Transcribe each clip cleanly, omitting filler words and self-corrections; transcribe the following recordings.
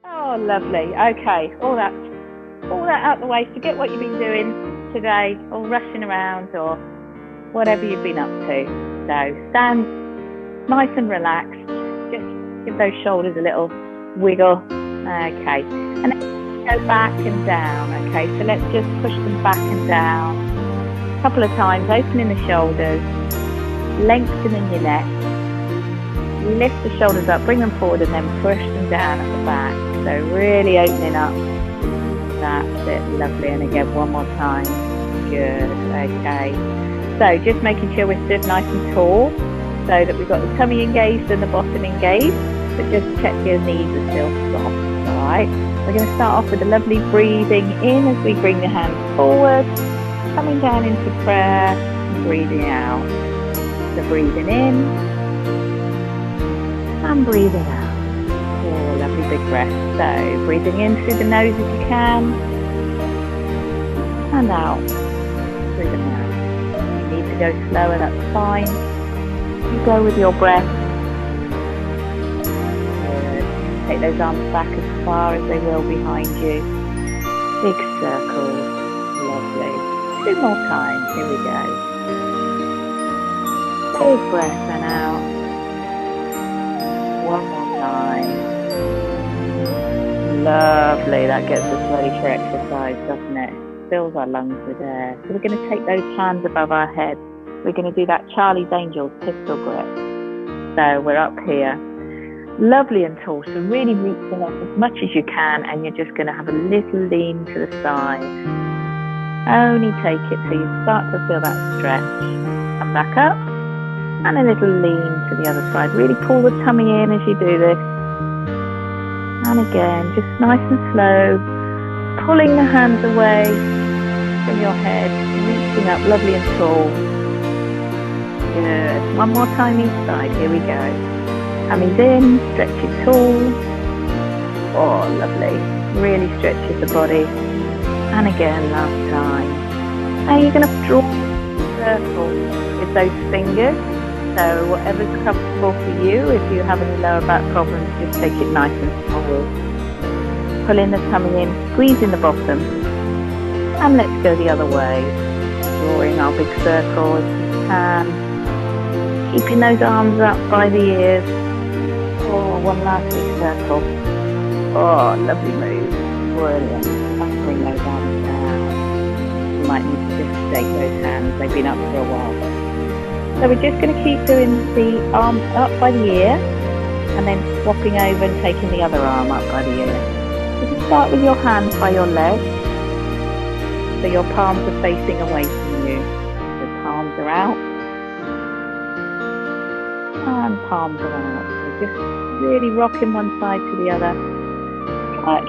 Oh, lovely. Okay, all that out the way. Forget what you've been doing today, or rushing around, or whatever you've been up to. So stand nice and relaxed. Just give those shoulders a little wiggle. Okay, and then go back and down. Okay, so let's just push them back and down a couple of times, opening the shoulders, lengthening your neck. Lift the shoulders up, bring them forward, and then push them down at the back. So really opening up. That's it, lovely. And again, one more time. Good, okay. So just making sure we're stood nice and tall so that we've got the tummy engaged and the bottom engaged, but just check your knees are still soft, all right? We're going to start off with a lovely breathing in as we bring the hands forward, coming down into prayer, and breathing out. So breathing in and breathing out. Oh, lovely big breath. So breathing in through the nose if you can, and out through the mouth. If you need to go slower, that's fine. You go with your breath. Good. Take those arms back as far as they will behind you. Big circles. Lovely. 2 more times. Here we go. Big breath and out. One more time. Lovely. That gets us ready for exercise, doesn't it? Fills our lungs with air. So we're going to take those hands above our head. We're going to do that Charlie's Angels pistol grip. So we're up here. Lovely and tall. So really reaching up as much as you can, and you're just going to have a little lean to the side. Only take it till you start to feel that stretch. Come back up. And a little lean to the other side. Really pull the tummy in as you do this. And again, just nice and slow, pulling the hands away from your head, reaching up lovely and tall. Good. One more time each side. Here we go. Tummies in, stretches tall. Oh, lovely. Really stretches the body. And again, last time. And you're going to draw a circle with those fingers. So whatever's comfortable for you. If you have any lower back problems, just take it nice and small. Pulling the tummy in, squeezing the bottom. And let's go the other way. Drawing our big circle as you can. Keeping those arms up by the ears. Oh, one last big circle. Oh, lovely move. Brilliant. Let's bring those arms down. You might need to just shake those hands. They've been up for a while. So we're just going to keep doing the arms up by the ear and then swapping over and taking the other arm up by the ear. You can start with your hands by your legs, so your palms are facing away from you. The palms are out and palms are out. So just really rocking one side to the other.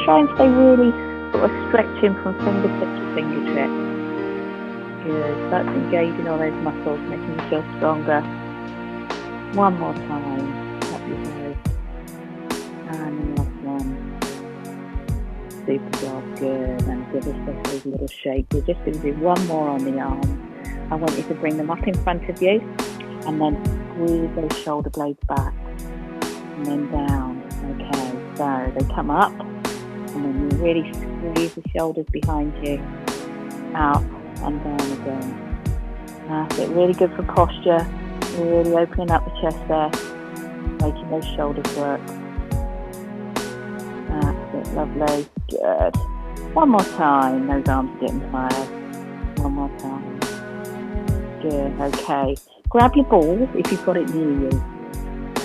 Try and stay really sort of stretching from fingertip to fingertip. Good. Start engaging all those muscles, making you feel stronger. One more time. Up your toes. And the last one. Super job. Good. And give us a little shake. We're just going to do one more on the arms. I want you to bring them up in front of you and then squeeze those shoulder blades back and then down. Okay. So they come up and then you really squeeze the shoulders behind you. Out. And down again. That's it. Really good for posture. Really opening up the chest there. Making those shoulders work. That's it. Lovely. Good. One more time. Those arms are getting tired. One more time. Good. Okay. Grab your balls if you've got it near you.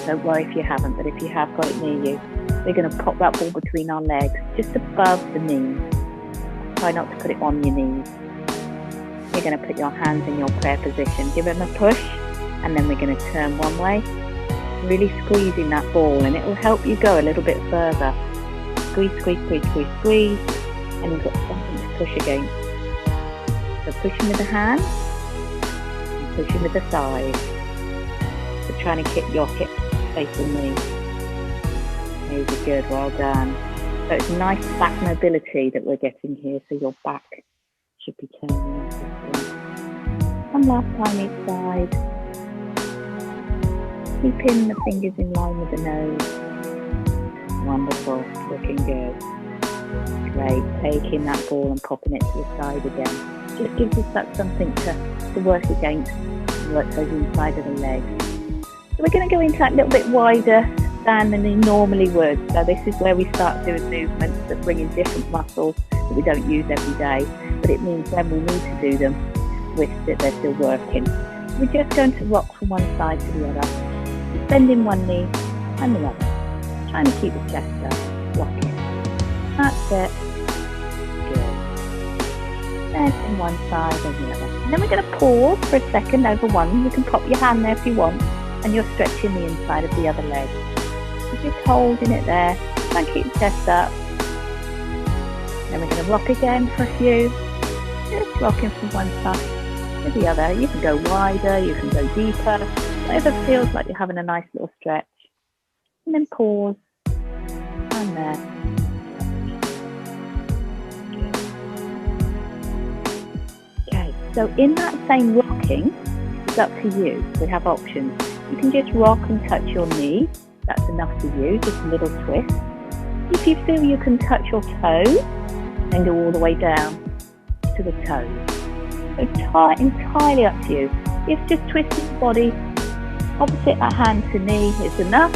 Don't worry if you haven't, but if you have got it near you, we're going to pop that ball between our legs, just above the knees. Try not to put it on your knees. You're going to put your hands in your prayer position. Give them a push, and then we're going to turn one way. Really squeezing that ball, and it will help you go a little bit further. Squeeze, squeeze, squeeze, squeeze, squeeze, and you've got something to push against. So pushing with the hand, and pushing with the side. So trying to keep your hips facing me. Really good, well done. So it's nice back mobility that we're getting here, so your back should be turning. One last time each side. Keeping the fingers in line with the nose. Wonderful, looking good. Great, taking that ball and popping it to the side again. Just gives us something to work against, work those inside of the legs. So we're going to go into that little bit wider than we normally would. So this is where we start doing movements that bring in different muscles that we don't use every day, but it means when we need to do them, they're still working. We're just going to rock from one side to the other, bending one knee and the other, trying to keep the chest up, rocking. That's it. Good. Bending one side and the other. And then we're going to pause for a second over one. You can pop your hand there if you want, and you're stretching the inside of the other leg. So just holding it there, try and keep the chest up. Then we're going to rock again for a few. Just rocking from one side to the other. You can go wider, you can go deeper, whatever feels like you're having a nice little stretch. And then pause. And there. Okay, so in that same rocking, it's up to you. We have options. You can just rock and touch your knee. That's enough for you, just a little twist. If you feel you can touch your toes, then go all the way down to the toes. So entirely up to you. If just twisting the body opposite that hand to knee is enough,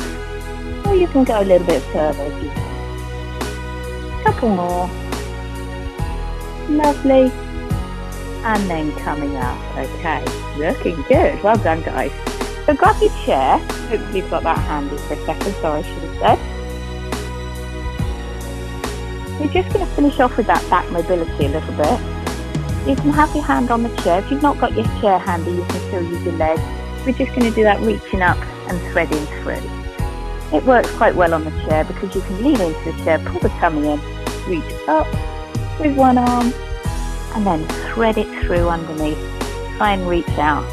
or you can go a little bit further if you want. Couple more. Lovely. And then coming up. Okay, looking good. Well done, guys. So grab your chair. Hopefully you've got that handy for a second. Sorry, I should have said. We're just going to finish off with that back mobility a little bit. You can have your hand on the chair. If you've not got your chair handy, you can still use your legs. We're just going to do that reaching up and threading through. It works quite well on the chair because you can lean into the chair, pull the tummy in, reach up with one arm, and then thread it through underneath. Try and reach out,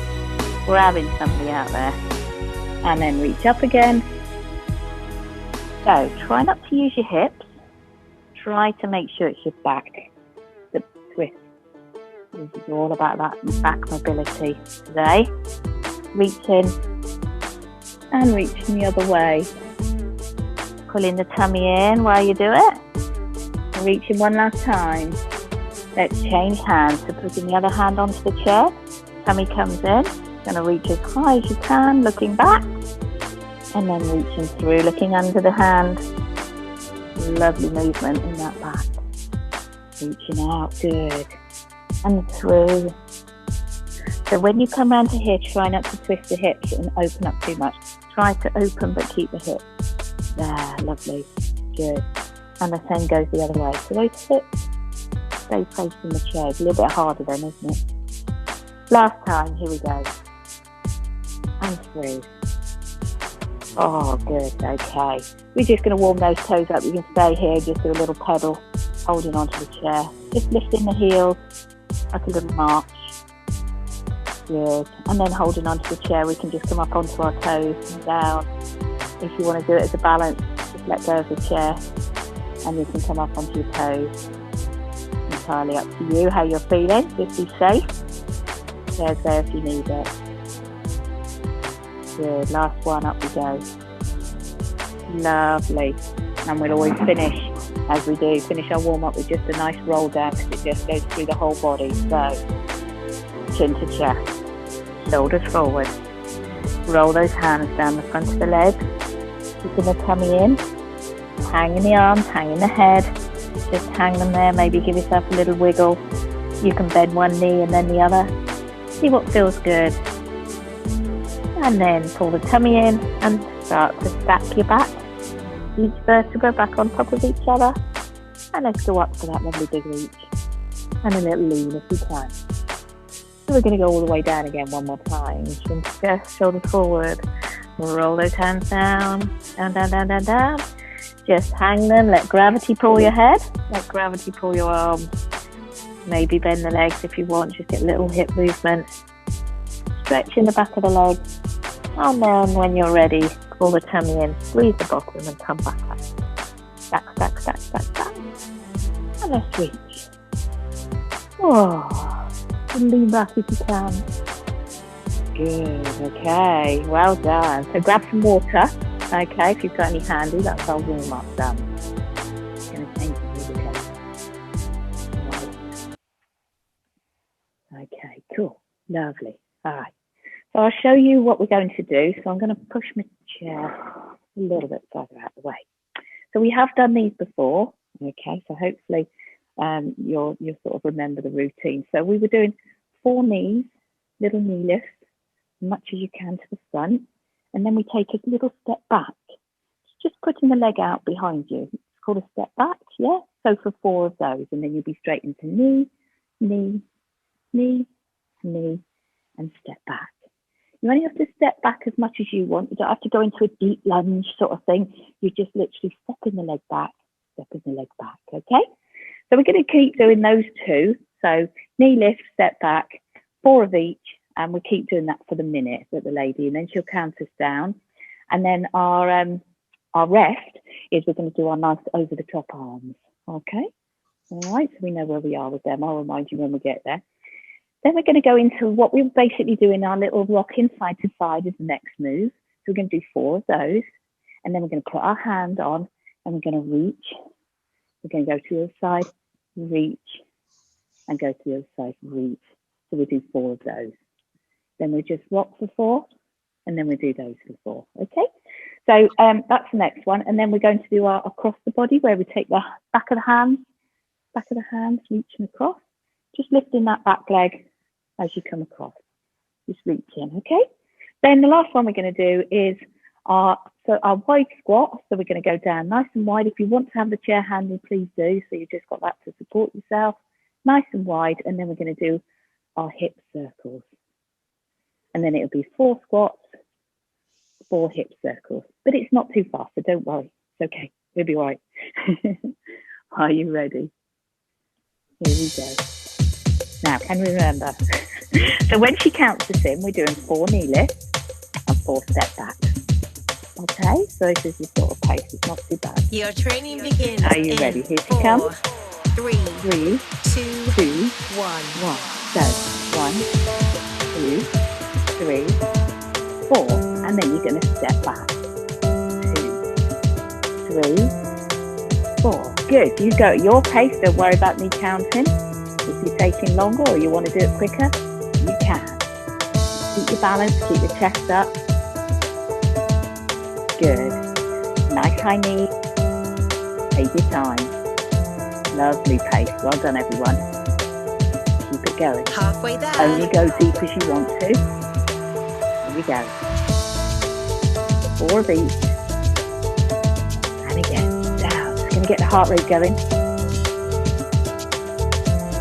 grabbing somebody out there, and then reach up again. So try not to use your hips. Try to make sure it's your back that twists. This is all about that back mobility today. Reaching and reaching the other way. Pulling the tummy in while you do it. Reaching one last time. Let's change hands. So putting the other hand onto the chair. Tummy comes in. Going to reach as high as you can, looking back. And then reaching through, looking under the hand. Lovely movement in that back. Reaching out, good. And through. So when you come round to here, try not to twist the hips and open up too much. Try to open but keep the hips. There, lovely, good. And the same goes the other way. So those hips stay facing the chair. It's a little bit harder then, isn't it? Last time, here we go. And through. Oh, good, okay. We're just going to warm those toes up. You can stay here, just do a little pedal, holding onto the chair. Just lifting the heels, like a little march. Good. And then holding onto the chair, we can just come up onto our toes and down. If you want to do it as a balance, just let go of the chair and you can come up onto your toes. Entirely up to you how you're feeling. Just be safe. Chair's there if you need it. Good. Last one, up we go. Lovely. And we'll always finish, as we do, finish our warm-up with just a nice roll down because it just goes through the whole body. So, chin to chest, shoulders forward. Roll those hands down the front of the legs, keeping the tummy in, hanging the arms, hanging the head, just hang them there, maybe give yourself a little wiggle. You can bend one knee and then the other, see what feels good. And then pull the tummy in and start to stack your back, each vertebra back on top of each other. And let's go up for that lovely big reach. And a little lean if you can. So we're going to go all the way down again one more time. Chin to chest, shoulders forward. Roll those hands down, down, down, down, down, down. Just hang them, let gravity pull your head, let gravity pull your arms. Maybe bend the legs if you want, just get a little hip movement. Stretch in the back of the legs. And then when you're ready, pull the tummy in, squeeze the bottom and come back up. Stack, stack, stack, stack, stack. And let's reach. Oh, and lean back if you can. Good, okay, well done. So grab some water. Okay, if you've got any handy, that's our warm-up done. Just going to change the music up. Right. Okay, cool. Lovely. All right. So I'll show you what we're going to do. So I'm going to push my chair a little bit further out of the way. So we have done these before. Okay, so hopefully you'll sort of remember the routine. So we were doing 4 knees, little knee lifts, as much as you can to the front. And then we take a little step back, just putting the leg out behind you. It's called a step back, yeah? So for 4 of those, and then you'll be straight into knee, knee, knee, knee, and step back. You only have to step back as much as you want. You don't have to go into a deep lunge sort of thing. You just literally stepping the leg back, stepping the leg back, okay? So we're going to keep doing those 2. So knee lift, step back, 4 of each, and we keep doing that for the minute with the lady, and then she'll count us down. And then our rest is we're going to do our nice over-the-top arms, okay? All right, so we know where we are with them. I'll remind you when we get there. Then we're going to go into what we're basically doing, our little rocking side to side is the next move. So we're going to do 4 of those, and then we're going to put our hand on, and we're going to reach. We're going to go to the other side, reach, and go to the other side, reach. So we do 4 of those. Then we just rock for 4, and then we do those for 4, okay? So that's the next one. And then we're going to do our across the body, where we take the back of the hands, reaching across, just lifting that back leg as you come across, just reach in, okay? Then the last one we're going to do is our wide squat. So we're going to go down nice and wide. If you want to have the chair handy, please do. So you've just got that to support yourself, nice and wide. And then we're going to do our hip circles. And then it'll be 4 squats, 4 hip circles. But it's not too fast, so don't worry. It's okay. We'll be all right. Are you ready? Here we go. Now, can we remember? So when she counts us in, we're doing 4 knee lifts and 4 step backs. Okay, so this is the sort of pace. It's not too bad. Your training begins. Are you ready? Here she comes. 3, 2, 1. So 1, 2, 3, 4, and then you're going to step back. 2, 3, 4. Good. You go at your pace. Don't worry about me counting. If you're taking longer or you want to do it quicker, you can. Keep your balance. Keep your chest up. Good. Nice high knee. Take your time. Lovely pace. Well done, everyone. Keep it going. Halfway there. Only go deep as you want to. Here we go. 4 of each. And again, down. Just going to get the heart rate going.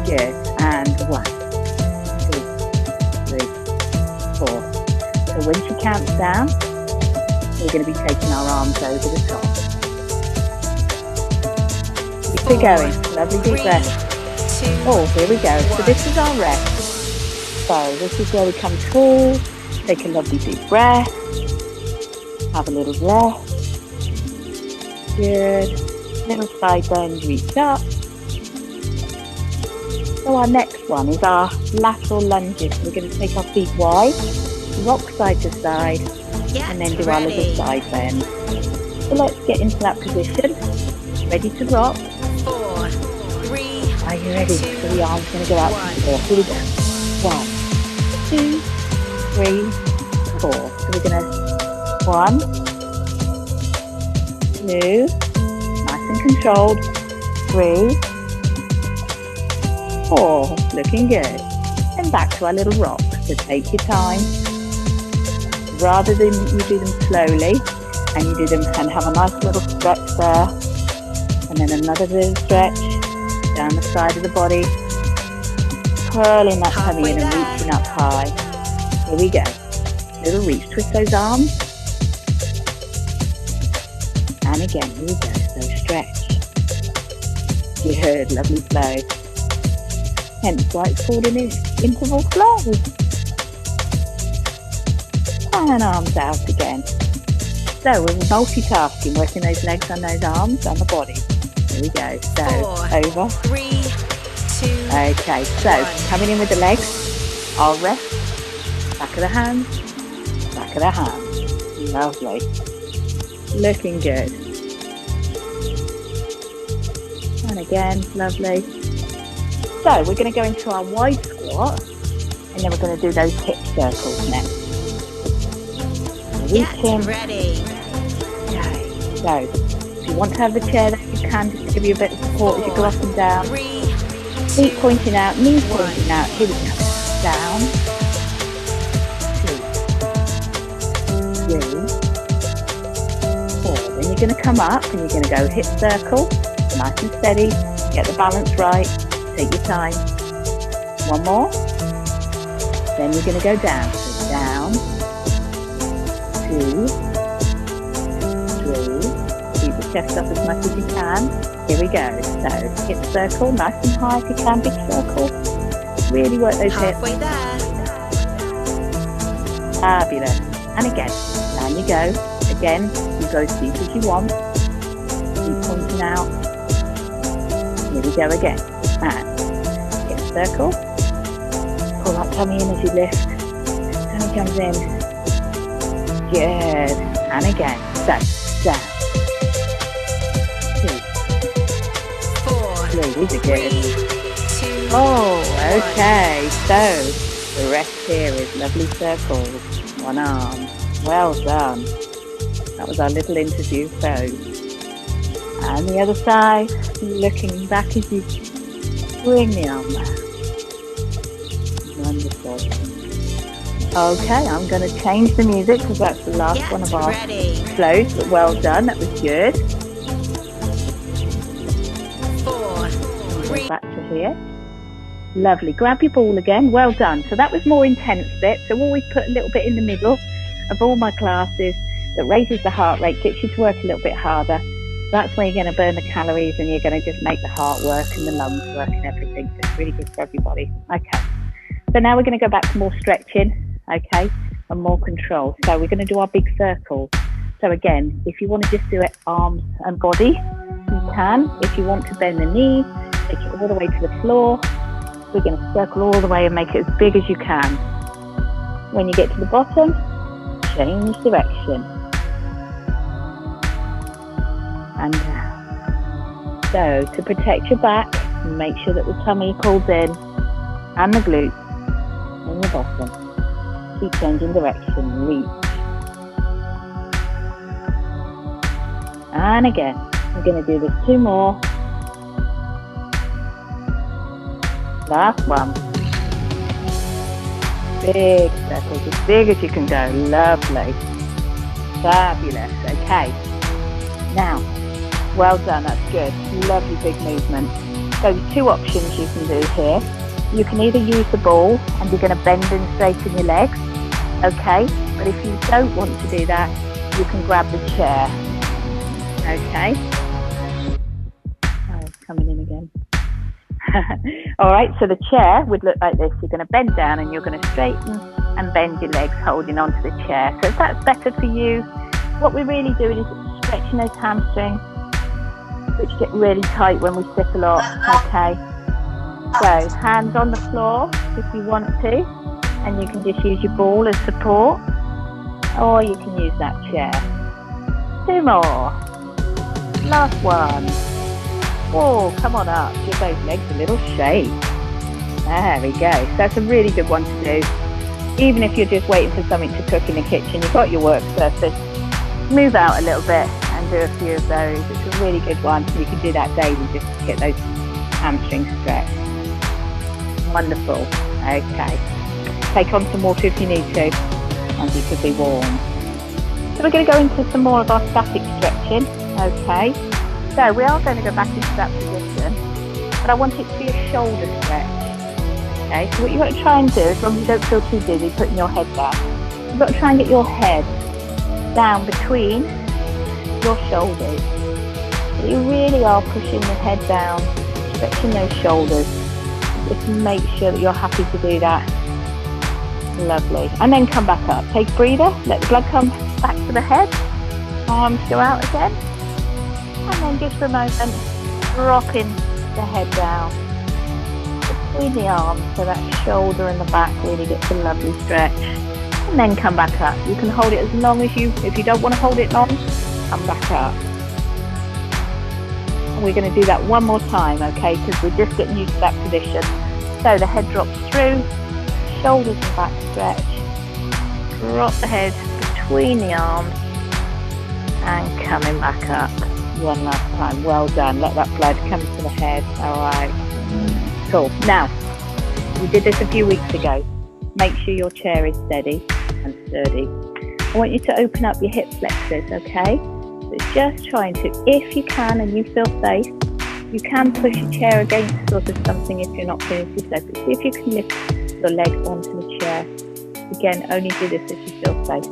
Good. And 1, 2, 3, 4. So when she counts down, we're going to be taking our arms over the top. Keep it going. Lovely deep breath. 2, Oh, here we go. 1. So this is our rest. So this is where we come tall. Take a lovely deep breath. Have a little rest. Good. Little side bend, reach up. So our next one is our lateral lunges. We're going to take our feet wide, rock side to side, and then do our little side bend. So let's get into that position. Ready to rock. 4, 3. Are you ready? So the arm's going to go out to the floor. Here we go. 1, 2, 3, 4. So we're going to 1, 2, nice and controlled. 3, 4, looking good. And back to our little rock. So take your time. Rather than you do them slowly, and you do them and have a nice little stretch there, and then another little stretch down the side of the body, curling that tummy in and reaching up high. Here we go. Little reach, twist those arms, and again, here we go. So stretch. Good, lovely flow. Hence why it's called an interval flow. And arms out again. So we're multitasking, working those legs and those arms and the body. Here we go. So 4, over. 3, 2. Okay, so 1. coming in with the legs. I'll rest. Back of the hands. Back of the hands. Lovely. Looking good. And again, lovely. So we're going to go into our wide squat, and then we're going to do those hip circles next. Get ready. Okay, so if you want to have the chair there, you can, just to give you a bit of support as you go up and down. 3, 2, Feet pointing out, knees pointing out. Here we go. Down. 2, 3, 4. Then you're going to come up and you're going to go hip circle, nice and steady. Get the balance right. Take your time. One more. Then you're going to go down. So down. 2, 3. Keep the chest up as much as you can. Here we go. So hip circle, nice and high if you can. Big circle. Really work those hips. halfway there. Fabulous. And again, down you go. Again, you go as deep as you want. Keep pointing out. Here we go again. And hip circle. Pull that tummy in as you lift. Tummy comes in. Good. And again. So, down. 2, 3. These are good. 2, Oh, okay. So, the rest here is lovely circles. One arm. Well done. That was our little interview pose. And the other side, looking back as you bring the arm back. Wonderful. Okay, I'm going to change the music because that's the last one of our flows, but well done, that was good. 4, 3. Back to here. Lovely, grab your ball again, well done. So that was more intense bit, so always put a little bit in the middle of all my classes that raises the heart rate, gets you to work a little bit harder. That's where you're going to burn the calories and you're going to just make the heart work and the lungs work and everything. So it's really good for everybody. Okay, so now we're going to go back to more stretching, okay, and more control. So we're going to do our big circle. So again, if you want to just do it arms and body, you can. If you want to bend the knee, take it all the way to the floor. We're going to circle all the way and make it as big as you can. When you get to the bottom, change direction. And down. So to protect your back, make sure that the tummy pulls in and the glutes in the bottom. Keep changing direction, reach. And again, we're going to do this 2 more. Last one. Big circles, as big as you can go. Lovely. Fabulous. Okay. Now, well done, that's good. Lovely big movement. So 2 options you can do here. You can either use the ball and you're going to bend and straighten your legs. Okay. But if you don't want to do that, you can grab the chair. Okay. Oh, it's coming in again. All right, so the chair would look like this. You're going to bend down and you're going to straighten and bend your legs holding onto the chair. So if that's better for you, what we're really doing is stretching those hamstrings, which get really tight when we sit a lot, okay? So hands on the floor if you want to, and you can just use your ball as support, or you can use that chair. 2 more. Last one. Oh, come on up. Give those legs a little shake. There we go. So that's a really good one to do. Even if you're just waiting for something to cook in the kitchen, you've got your work surface. Move out a little bit and do a few of those. It's a really good one. You can do that daily just to get those hamstrings stretched. Wonderful. Okay. Take on some water if you need to, and you could be warm. So we're going to go into some more of our static stretching. Okay. So we are going to go back into that position, but I want it to be a shoulder stretch. Okay, so what you've got to try and do, as long as you don't feel too dizzy putting your head down, you've got to try and get your head down between your shoulders. So you really are pushing the head down, stretching those shoulders. Just make sure that you're happy to do that. Lovely. And then come back up. Take a breather, let the blood come back to the head. Arms go out again. And then just for a moment, dropping the head down between the arms so that shoulder and the back really gets a lovely stretch. And then come back up. You can hold it as long as if you don't want to hold it long, come back up. And we're going to do that one more time, okay, because we're just getting used to that position. So the head drops through, shoulders and back stretch, drop the head between the arms, and coming back up. One last time. Well done. Let that blood come to the head. All right. Cool. Now, we did this a few weeks ago. Make sure your chair is steady and sturdy. I want you to open up your hip flexors, okay? So just trying to, if you can and you feel safe, you can push your chair against sort of something if you're not feeling too safe. But see if you can lift your legs onto the chair. Again, only do this if you feel safe.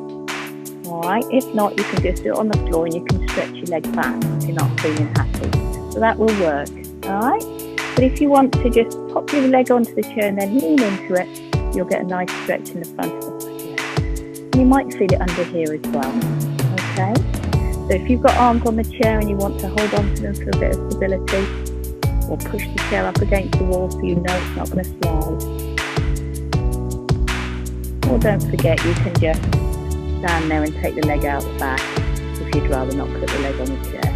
Alright, if not, you can just do it on the floor and you can stretch your leg back if you're not feeling happy. So that will work, alright? But if you want to just pop your leg onto the chair and then lean into it, you'll get a nice stretch in the front of the leg. And you might feel it under here as well, okay? So if you've got arms on the chair and you want to hold on to them for a bit of stability, or push the chair up against the wall so you know it's not going to slide. Or don't forget, you can just stand there and take the leg out the back if you'd rather not put the leg on the chair.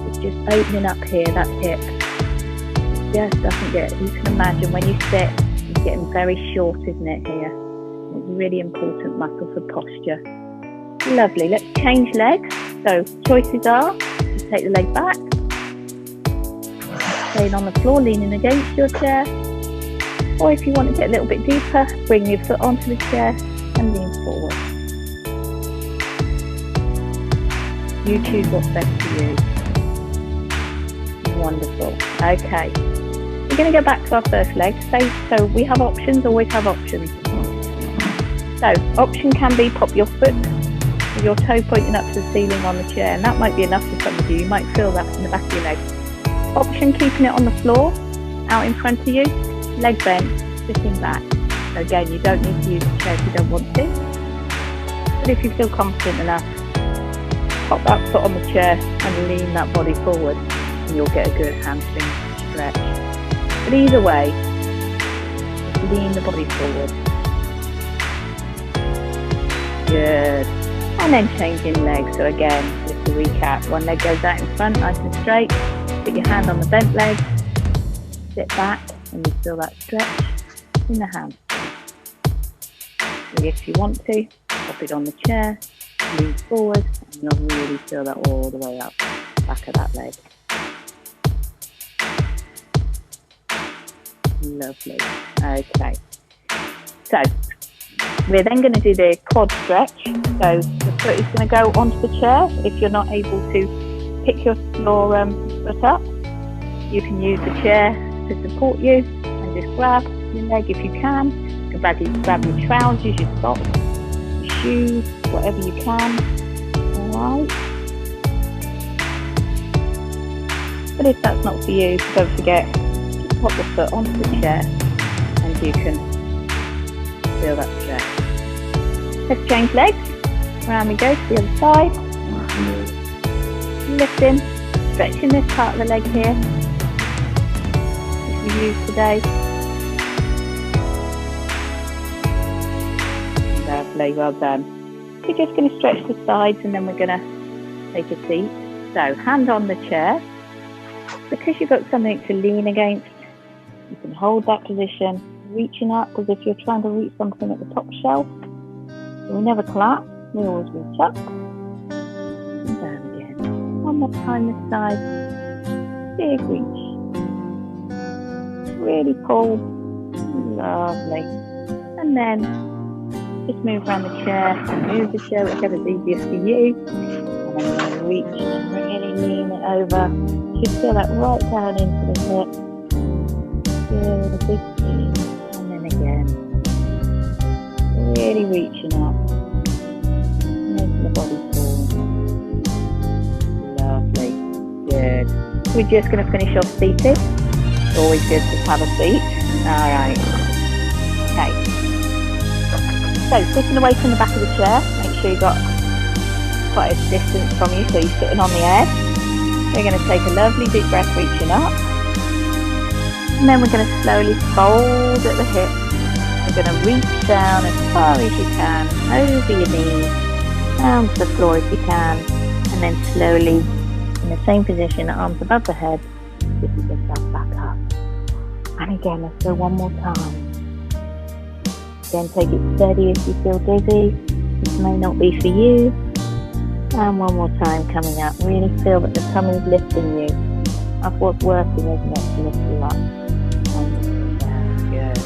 It's just opening up here, that hip. It just doesn't get, you can imagine when you sit, it's getting very short, isn't it, here? It's a really important muscle for posture. Lovely, let's change legs. So choices are, just take the leg back, staying on the floor, leaning against your chair. Or if you want to get a little bit deeper, bring your foot onto the chair and lean forward. You choose what's best for you. Wonderful. Okay. We're going to go back to our first leg. So we have options, always have options. So option can be pop your foot with your toe pointing up to the ceiling on the chair, and that might be enough for some of you. You might feel that in the back of your leg. Option keeping it on the floor, out in front of you, leg bent, sitting back. So again, you don't need to use the chair if you don't want to. But if you feel confident enough, pop that foot on the chair and lean that body forward and you'll get a good hamstring stretch. But either way, lean the body forward. Good. And then changing legs. So again, just to recap, one leg goes out in front, nice and straight. Put your hand on the bent leg, sit back, and you feel that stretch in the hamstring. So if you want to, pop it on the chair, lean forward, and you'll really feel that all the way up, back of that leg. Lovely. Okay. So we're then going to do the quad stretch. So the foot is going to go onto the chair. If you're not able to pick your foot up, you can use the chair to support you and just grab your leg if you can. You can grab your trousers, your socks, your shoes, whatever you can. Alright. But if that's not for you, don't forget, just pop the foot onto the chair and you can feel that stretch. Let's change legs. Around we go to the other side. Lifting, stretching this part of the leg here, which we use today. Lovely, well done. We're just going to stretch the sides and then we're going to take a seat. So, hand on the chair. Because you've got something to lean against, you can hold that position, reaching up as if you're trying to reach something at the top shelf. So we never collapse, we always reach up. And down again. One more time this side. Big reach. Really pull. Lovely. And then just move around the chair, move the chair, whichever's easiest for you. And then reach and really lean it over. You should feel that right down into the hip. Good, a big lean. And then again. Really reaching up. Making the body forward. Lovely. Good. We're just going to finish off seated. It's always good to have a seat. Alright. Okay. So, sitting away from the back of the chair, make sure you've got quite a distance from you so you're sitting on the edge. We're going to take a lovely deep breath reaching up. And then we're going to slowly fold at the hip. We're going to reach down as far as you can, over your knees, down to the floor if you can, and then slowly, in the same position, arms above the head, lift yourself back up. And again, let's go one more time. Again, take it steady if you feel dizzy. This may not be for you. And one more time coming up. Really feel that the tummy is lifting you. That's what's working, isn't it? To lift you up. And down. Good.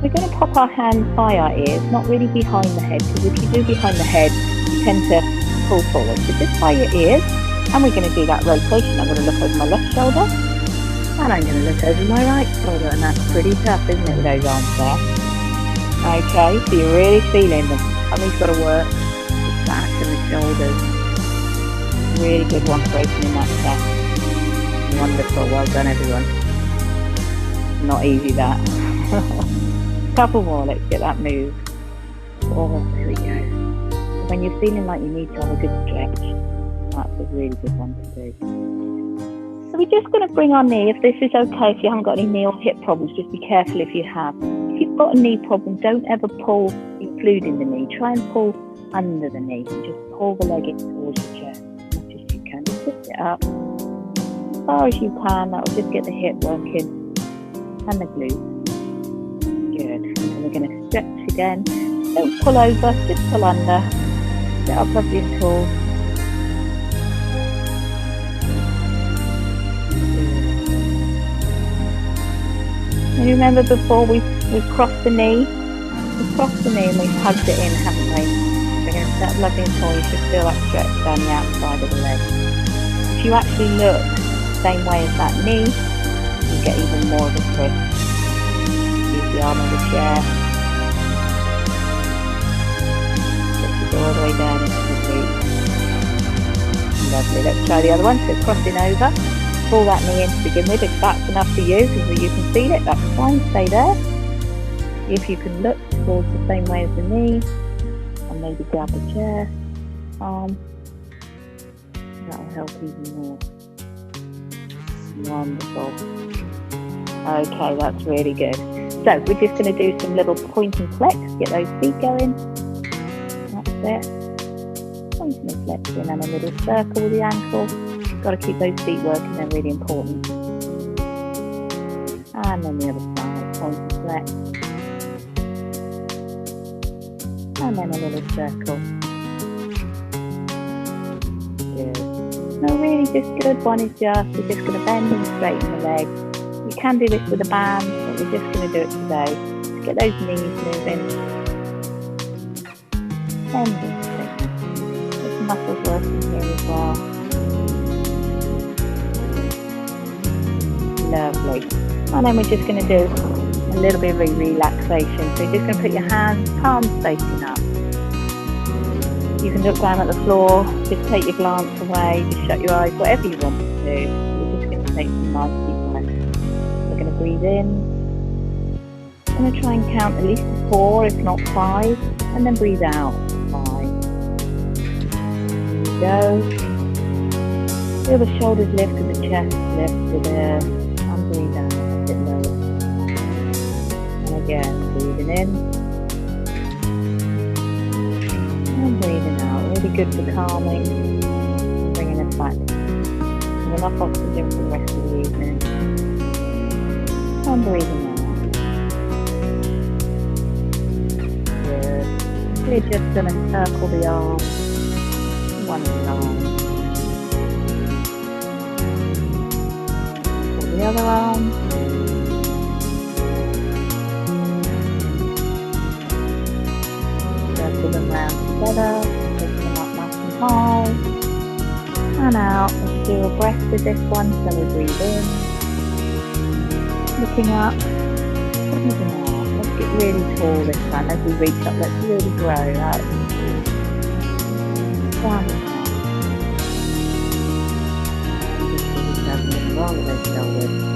We're going to pop our hands by our ears, not really behind the head, because if you do behind the head, you tend to pull forward. So just by your ears, and we're going to do that rotation. I'm going to look over my left shoulder, and I'm going to look over my right shoulder, and that's pretty tough, isn't it, with those arms there? Okay, so you're really feeling them. Tummy's got to work. Back and the shoulders. Really good one for opening that chest. Wonderful, well done everyone. Not easy that. Couple more, let's get that move. Oh, here we go. When you're feeling like you need to have a good stretch, that's a really good one to do. So we're just going to bring our knee, if this is okay, if you haven't got any knee or hip problems, just be careful if you have. If you've got a knee problem, don't ever pull, including the knee. Try and pull under the knee and just pull the leg in towards your chest as much as you can. Just lift it up as far as you can. That will just get the hip working and the glutes. Good. And we're going to stretch again. Don't pull over, just pull under. Sit up lovely and tall. And you remember before we've crossed the knee? We've crossed the knee and we've hugged it in, haven't we? We're going to set up lovely and tall. You should feel that stretch down the outside of the leg. If you actually look the same way as that knee, you get even more of a twist. Use the arm of the chair. Lift it all the way down into the glute. Lovely. Let's try the other one. So crossing over. Pull that knee in to begin with. If that's enough for you, because you can feel it, that's fine. Stay there. If you can look towards the same way as the knee, and maybe grab a chair, arm, that will help even more. Wonderful. Okay, that's really good. So we're just going to do some little point and flex, get those feet going. That's it. Point and flexion, and a little circle with the ankle. Got to keep those feet working, they're really important. And then the other side, point and flex. And then a little circle. Good. No, really just good. One is we're just going to bend and straighten the leg. You can do this with a band, but we're just going to do it today. Just get those knees moving. Bend and straighten. There's muscles working here as well. Lovely. And then we're just going to do a little bit of relaxation. So you're just going to put your hands, palms facing up. You can look down at the floor, just take your glance away, just shut your eyes, whatever you want to do. We're just going to take some nice deep breaths. We're going to breathe in. I'm going to try and count at least 4, if not 5, and then breathe out. 5. Here we go. Feel the shoulders lift and the chest lift with air. And breathe out a bit lower. And again, breathing in. And breathing out. Really good for calming. And bringing us back. And enough oxygen for the rest of the evening. And breathing out. Good. We're just going to circle the arm. One arm. The other arm. Circle them round together, lift them up nice and high, and out. Let's do a breath with this one, so we breathe in, looking up, looking out. Let's get really tall this time. As we reach up, let's really grow out. Down. Just wrong with those shoulders.